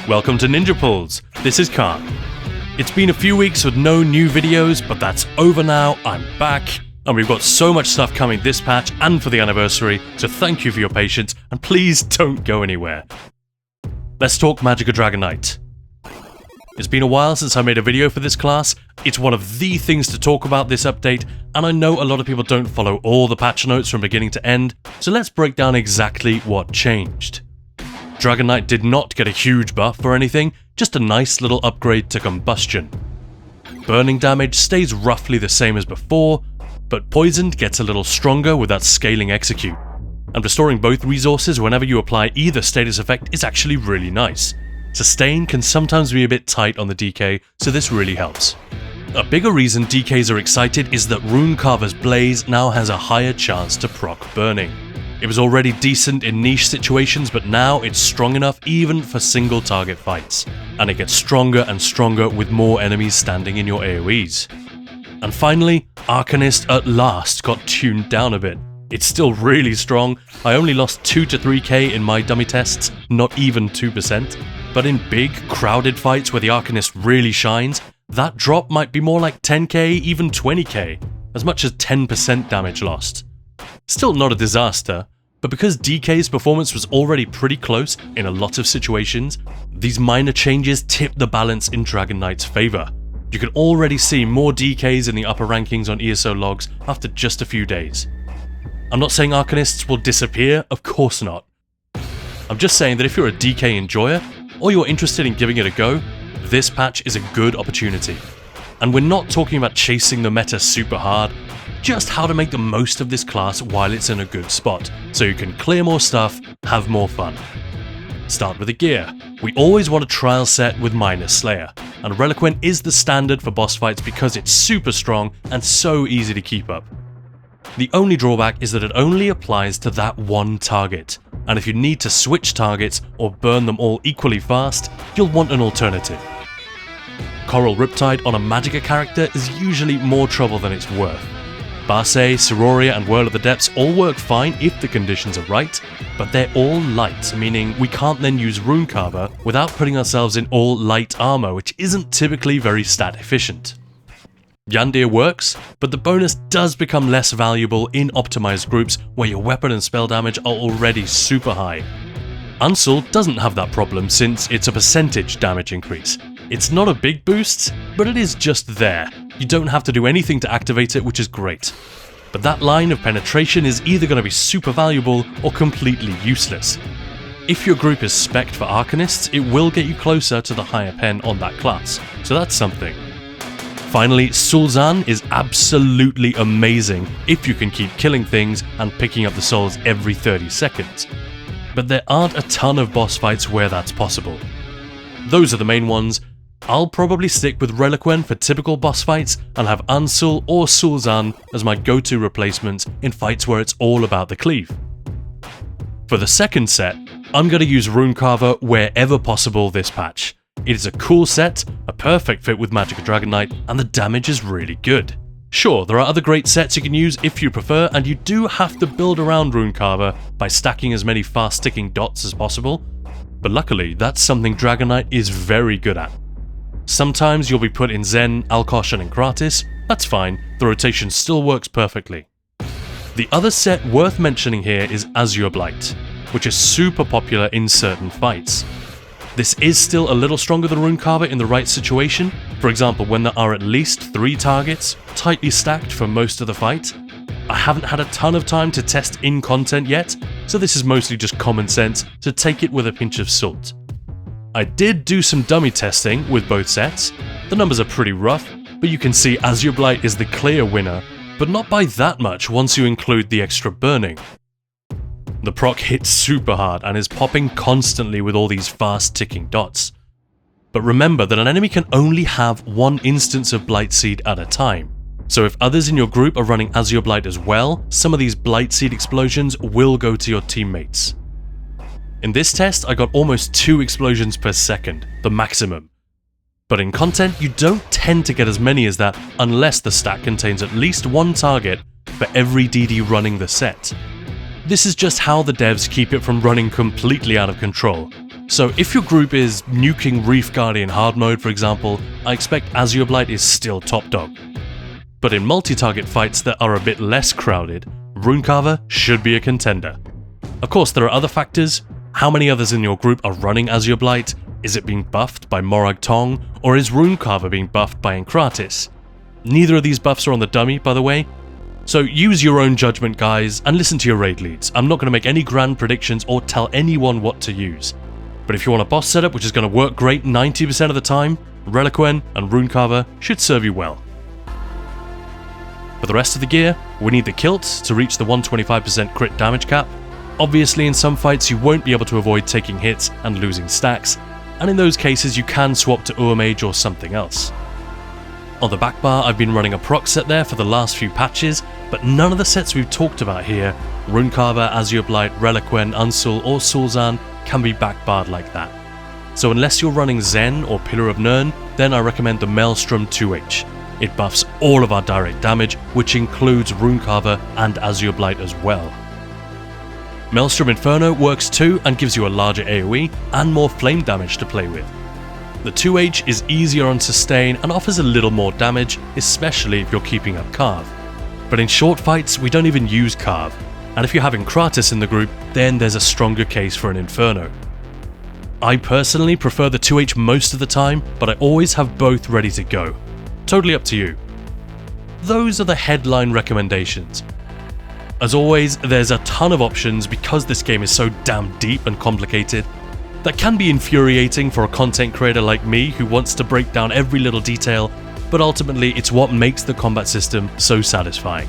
Welcome to Ninja Pulls, this is Khan. It's been a few weeks with no new videos, but that's over now, I'm back, and we've got so much stuff coming this patch and for the anniversary, so thank you for your patience, and please don't go anywhere. Let's talk Magicka Dragonknight. It's been a while since I made a video for this class, it's one of the things to talk about this update, and I know a lot of people don't follow all the patch notes from beginning to end, so let's break down exactly what changed. Dragonknight did not get a huge buff or anything, just a nice little upgrade to combustion. Burning damage stays roughly the same as before, but poisoned gets a little stronger with that scaling execute. And restoring both resources whenever you apply either status effect is actually really nice. Sustain can sometimes be a bit tight on the DK, so this really helps. A bigger reason DKs are excited is that Runecarver's Blaze now has a higher chance to proc burning. It was already decent in niche situations, but now it's strong enough even for single target fights. And it gets stronger and stronger with more enemies standing in your AoEs. And finally, Arcanist at last got tuned down a bit. It's still really strong, I only lost 2 to 3k in my dummy tests, not even 2%. But in big, crowded fights where the Arcanist really shines, that drop might be more like 10k, even 20k, as much as 10% damage lost. Still not a disaster, but because DK's performance was already pretty close in a lot of situations, these minor changes tip the balance in Dragonknight's favour. You can already see more DKs in the upper rankings on ESO logs after just a few days. I'm not saying Arcanists will disappear, of course not. I'm just saying that if you're a DK enjoyer, or you're interested in giving it a go, this patch is a good opportunity. And we're not talking about chasing the meta super hard, just how to make the most of this class while it's in a good spot, so you can clear more stuff, have more fun. Start with the gear. We always want a trial set with Minor Slayer, and Reliquant is the standard for boss fights because it's super strong and so easy to keep up. The only drawback is that it only applies to that one target, and if you need to switch targets or burn them all equally fast, you'll want an alternative. Coral Riptide on a Magicka character is usually more trouble than it's worth. Barset, Sororia and Whirl of the Depths all work fine if the conditions are right, but they're all light, meaning we can't then use Runecarver without putting ourselves in all light armor, which isn't typically very stat efficient. Yandir works, but the bonus does become less valuable in optimized groups where your weapon and spell damage are already super high. Unsul doesn't have that problem since it's a percentage damage increase. It's not a big boost, but it is just there. You don't have to do anything to activate it, which is great. But that line of penetration is either going to be super valuable or completely useless. If your group is spec'd for Arcanists, it will get you closer to the higher pen on that class, so that's something. Finally, Sul'Zan is absolutely amazing if you can keep killing things and picking up the souls every 30 seconds. But there aren't a ton of boss fights where that's possible. Those are the main ones. I'll probably stick with Reliquant for typical boss fights and have Unsul or Sul'Zan as my go-to replacements in fights where it's all about the cleave. For the second set, I'm going to use Runecarver wherever possible this patch. It is a cool set, a perfect fit with Magicka Dragonknight, and the damage is really good. Sure, there are other great sets you can use if you prefer, and you do have to build around Runecarver by stacking as many fast-sticking dots as possible, but luckily that's something Dragonknight is very good at. Sometimes you'll be put in Zen, Alkosh and Kratis, that's fine, the rotation still works perfectly. The other set worth mentioning here is Azure Blight, which is super popular in certain fights. This is still a little stronger than Runecarver in the right situation, for example when there are at least 3 targets, tightly stacked for most of the fight. I haven't had a ton of time to test in content yet, so this is mostly just common sense, so take it with a pinch of salt. I did do some dummy testing with both sets. The numbers are pretty rough, but you can see Azure Blight is the clear winner, but not by that much once you include the extra burning. The proc hits super hard and is popping constantly with all these fast ticking dots. But remember that an enemy can only have one instance of Blight Seed at a time. So if others in your group are running Azure Blight as well, some of these Blight Seed explosions will go to your teammates. In this test, I got almost 2 explosions per second, the maximum. But in content, you don't tend to get as many as that unless the stack contains at least 1 target for every DD running the set. This is just how the devs keep it from running completely out of control. So if your group is nuking Reef Guardian hard mode, for example, I expect Azure Blight is still top dog. But in multi-target fights that are a bit less crowded, Runecarver should be a contender. Of course, there are other factors. How many others in your group are running Azure Blight? Is it being buffed by Morag Tong, or is Runecarver being buffed by Encratis? Neither of these buffs are on the dummy, by the way. So use your own judgment, guys, and listen to your raid leads. I'm not going to make any grand predictions or tell anyone what to use. But if you want a boss setup which is going to work great 90% of the time, Reliquien and Runecarver should serve you well. For the rest of the gear, we need the kilt to reach the 125% crit damage cap. Obviously in some fights you won't be able to avoid taking hits and losing stacks, and in those cases you can swap to Urmage or something else. On the back bar I've been running a proc set there for the last few patches, but none of the sets we've talked about here, Runecarver, Azure Blight, Reliquien, Unsul or Sul'Zan, can be backbarred like that. So unless you're running Zen or Pillar of Nirn, then I recommend the Maelstrom 2H. It buffs all of our direct damage, which includes Runecarver and Azure Blight as well. Maelstrom Inferno works too and gives you a larger AoE and more flame damage to play with. The 2H is easier on sustain and offers a little more damage, especially if you're keeping up Carve. But in short fights we don't even use Carve, and if you're having Kratis in the group, then there's a stronger case for an Inferno. I personally prefer the 2H most of the time, but I always have both ready to go. Totally up to you. Those are the headline recommendations. As always, there's a ton of options because this game is so damn deep and complicated. That can be infuriating for a content creator like me who wants to break down every little detail, but ultimately it's what makes the combat system so satisfying.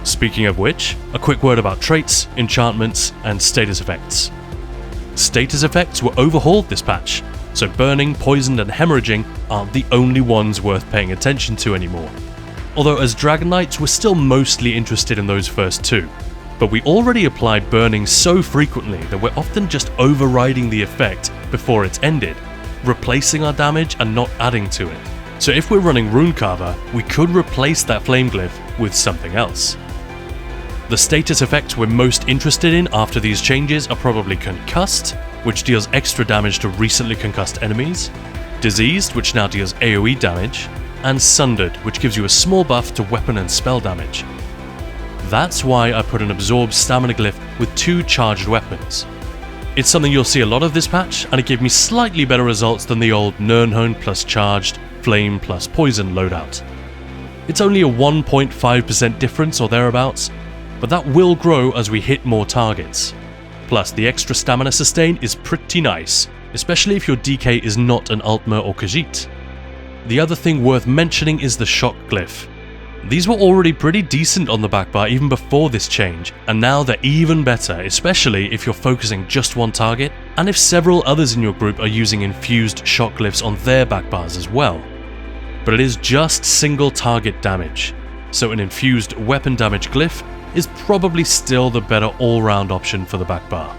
Speaking of which, a quick word about traits, enchantments, and status effects. Status effects were overhauled this patch, so burning, poisoned, and hemorrhaging aren't the only ones worth paying attention to anymore. Although as Dragon Knights we're still mostly interested in those first two, but we already applied burning so frequently that we're often just overriding the effect before it's ended, replacing our damage and not adding to it. So if we're running Runecarver, we could replace that flame glyph with something else. The status effects we're most interested in after these changes are probably Concussed, which deals extra damage to recently concussed enemies, Diseased, which now deals AoE damage, and Sundered, which gives you a small buff to weapon and spell damage. That's why I put an Absorb Stamina glyph with 2 charged weapons. It's something you'll see a lot of this patch, and it gave me slightly better results than the old Nirnhone plus charged, flame plus poison loadout. It's only a 1.5% difference or thereabouts, but that will grow as we hit more targets. Plus, the extra stamina sustain is pretty nice, especially if your DK is not an Altmer or Khajiit. The other thing worth mentioning is the Shock Glyph. These were already pretty decent on the back bar even before this change, and now they're even better, especially if you're focusing just one target, and if several others in your group are using infused Shock Glyphs on their back bars as well. But it is just single target damage, so an infused weapon damage glyph is probably still the better all-round option for the back bar.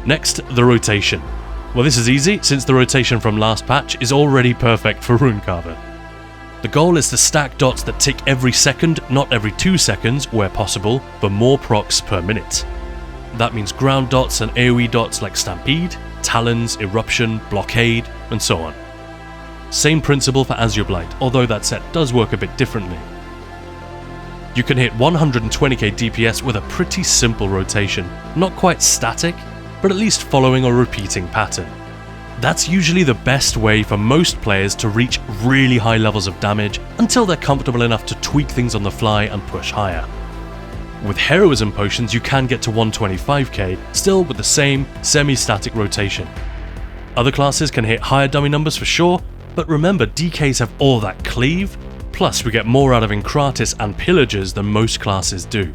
Next, the rotation. Well, this is easy since the rotation from last patch is already perfect for Runecarver. The goal is to stack dots that tick every second, not every 2 seconds where possible, for more procs per minute. That means ground dots and AoE dots like Stampede, Talons, Eruption, Blockade, and so on. Same principle for Azure Blight, although that set does work a bit differently. You can hit 120k DPS with a pretty simple rotation, not quite static, but at least following a repeating pattern. That's usually the best way for most players to reach really high levels of damage until they're comfortable enough to tweak things on the fly and push higher. With Heroism Potions you can get to 125k, still with the same semi-static rotation. Other classes can hit higher dummy numbers for sure, but remember DKs have all that cleave, plus we get more out of Encratis and Pillagers than most classes do.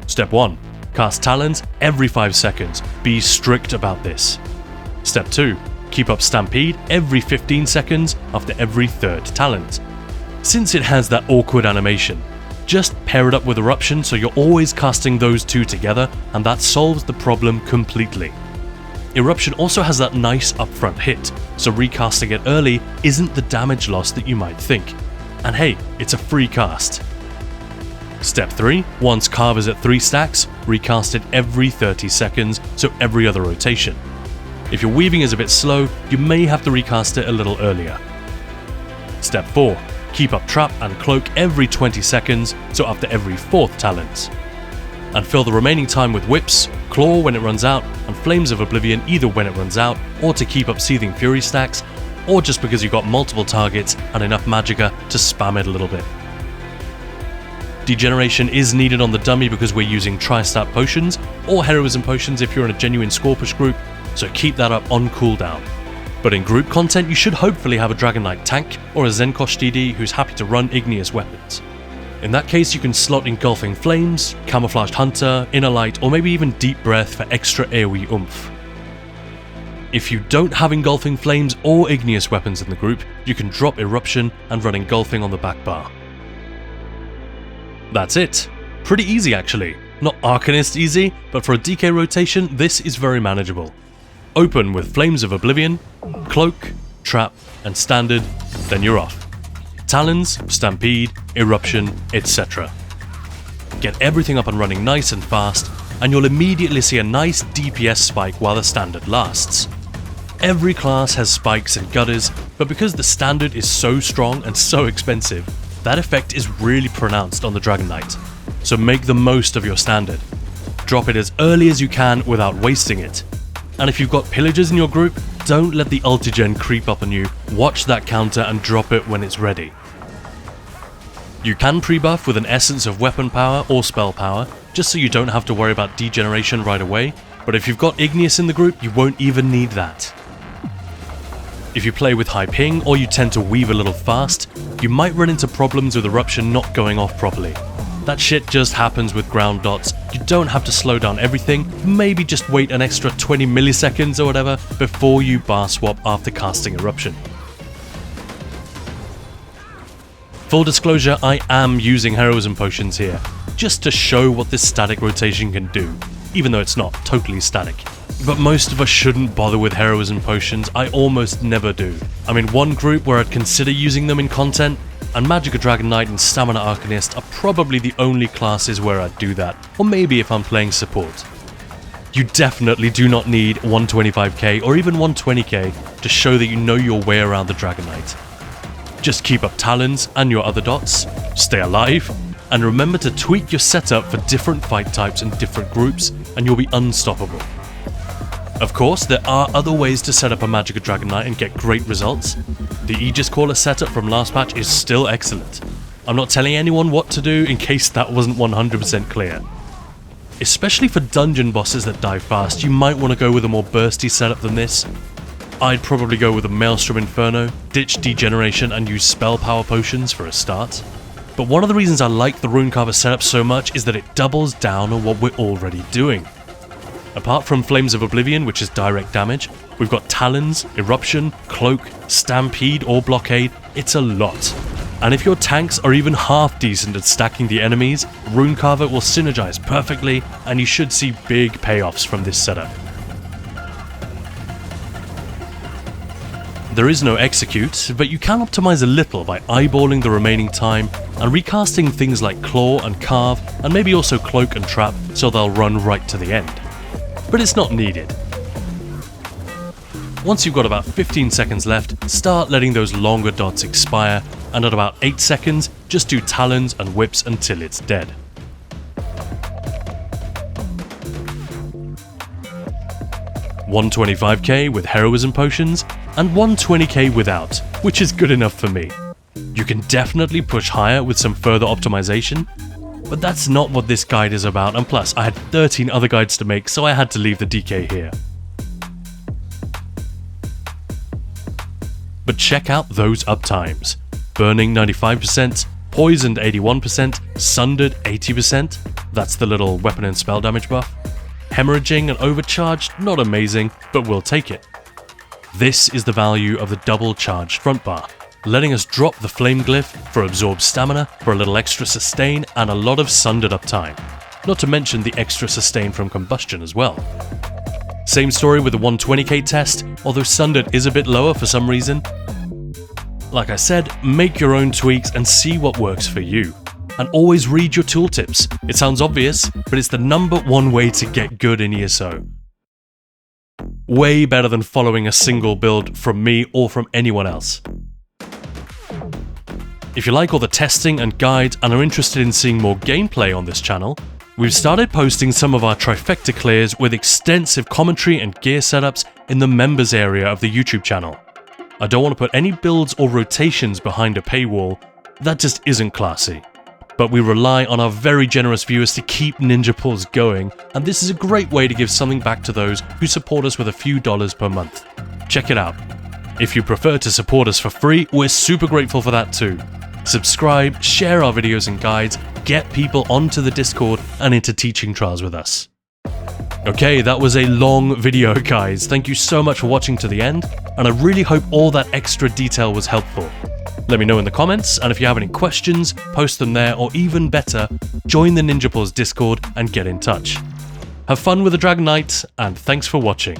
Step 1. Cast Talons every 5 seconds, be strict about this. Step 2. Keep up Stampede every 15 seconds after every 3rd Talent. Since it has that awkward animation, just pair it up with Eruption so you're always casting those two together, and that solves the problem completely. Eruption also has that nice upfront hit, so recasting it early isn't the damage loss that you might think. And hey, it's a free cast. Step 3. Once Carver's at 3 stacks, recast it every 30 seconds, so every other rotation. If your weaving is a bit slow, you may have to recast it a little earlier. Step 4. Keep up trap and cloak every 20 seconds, so after every 4th talons. And fill the remaining time with whips, claw when it runs out, and flames of oblivion either when it runs out, or to keep up seething fury stacks, or just because you've got multiple targets and enough magicka to spam it a little bit. Degeneration is needed on the dummy because we're using tri-stat potions, or heroism potions if you're in a genuine score push group, so keep that up on cooldown. But in group content you should hopefully have a Dragonknight tank, or a Zenkosh DD who's happy to run igneous weapons. In that case you can slot Engulfing Flames, Camouflaged Hunter, Inner Light, or maybe even Deep Breath for extra AoE oomph. If you don't have Engulfing Flames or igneous weapons in the group, you can drop Eruption and run Engulfing on the back bar. That's it. Pretty easy actually. Not Arcanist easy, but for a DK rotation this is very manageable. Open with Flames of Oblivion, Cloak, Trap, and Standard, then you're off. Talons, Stampede, Eruption, etc. Get everything up and running nice and fast, and you'll immediately see a nice DPS spike while the Standard lasts. Every class has spikes and gutters, but because the Standard is so strong and so expensive, that effect is really pronounced on the Dragonknight, so make the most of your Standard. Drop it as early as you can without wasting it. And if you've got pillagers in your group, don't let the ultigen creep up on you, watch that counter and drop it when it's ready. You can pre-buff with an essence of weapon power or spell power, just so you don't have to worry about degeneration right away, but if you've got igneous in the group, you won't even need that. If you play with high ping or you tend to weave a little fast, you might run into problems with Eruption not going off properly. That shit just happens with ground dots. You don't have to slow down everything, maybe just wait an extra 20 milliseconds or whatever before you bar swap after casting Eruption. Full disclosure, I am using heroism potions here, just to show what this static rotation can do, even though it's not totally static. But most of us shouldn't bother with heroism potions, I almost never do. I'm in one group where I'd consider using them in content, and Magicka Dragonknight and Stamina Arcanist are probably the only classes where I'd do that, or maybe if I'm playing support. You definitely do not need 125k or even 120k to show that you know your way around the Dragonknight. Just keep up talons and your other dots, stay alive, and remember to tweak your setup for different fight types and different groups, and you'll be unstoppable. Of course, there are other ways to set up a Magicka Dragonknight and get great results. The Aegis Caller setup from last patch is still excellent. I'm not telling anyone what to do in case that wasn't 100% clear. Especially for dungeon bosses that die fast, you might want to go with a more bursty setup than this. I'd probably go with a Maelstrom Inferno, ditch Degeneration and use spell power potions for a start. But one of the reasons I like the Runecarver setup so much is that it doubles down on what we're already doing. Apart from Flames of Oblivion, which is direct damage, we've got Talons, Eruption, Cloak, Stampede or Blockade. It's a lot. And if your tanks are even half decent at stacking the enemies, Runecarver will synergize perfectly, and you should see big payoffs from this setup. There is no execute, but you can optimize a little by eyeballing the remaining time and recasting things like Claw and Carve, and maybe also Cloak and Trap so they'll run right to the end. But it's not needed. Once you've got about 15 seconds left, start letting those longer dots expire, and at about 8 seconds, just do Talons and Whips until it's dead. $125k with heroism potions, and 120k without, which is good enough for me. You can definitely push higher with some further optimization, but that's not what this guide is about, and plus I had 13 other guides to make, so I had to leave the DK here. But check out those uptimes. Burning 95%, Poisoned 81%, Sundered 80%, that's the little weapon and spell damage buff. Hemorrhaging and Overcharged, not amazing, but we'll take it. This is the value of the double charged front bar, letting us drop the flame glyph for absorbed stamina, for a little extra sustain, and a lot of sundered uptime. Not to mention the extra sustain from combustion as well. Same story with the 120k test, although sundered is a bit lower for some reason. Like I said, make your own tweaks and see what works for you. And always read your tooltips. It sounds obvious, but it's the #1 way to get good in ESO. Way better than following a single build from me or from anyone else. If you like all the testing and guides and are interested in seeing more gameplay on this channel, we've started posting some of our trifecta clears with extensive commentary and gear setups in the members area of the YouTube channel. I don't want to put any builds or rotations behind a paywall, that just isn't classy. But we rely on our very generous viewers to keep Ninja Pulls going, and this is a great way to give something back to those who support us with a few dollars per month. Check it out. If you prefer to support us for free, we're super grateful for that too. Subscribe, share our videos and guides, get people onto the Discord and into teaching trials with us. Okay, that was a long video, guys. Thank you so much for watching to the end, and I really hope all that extra detail was helpful. Let me know in the comments, and if you have any questions, post them there, or even better, join the Ninja Pulls Discord and get in touch. Have fun with the Dragon Knight, and thanks for watching.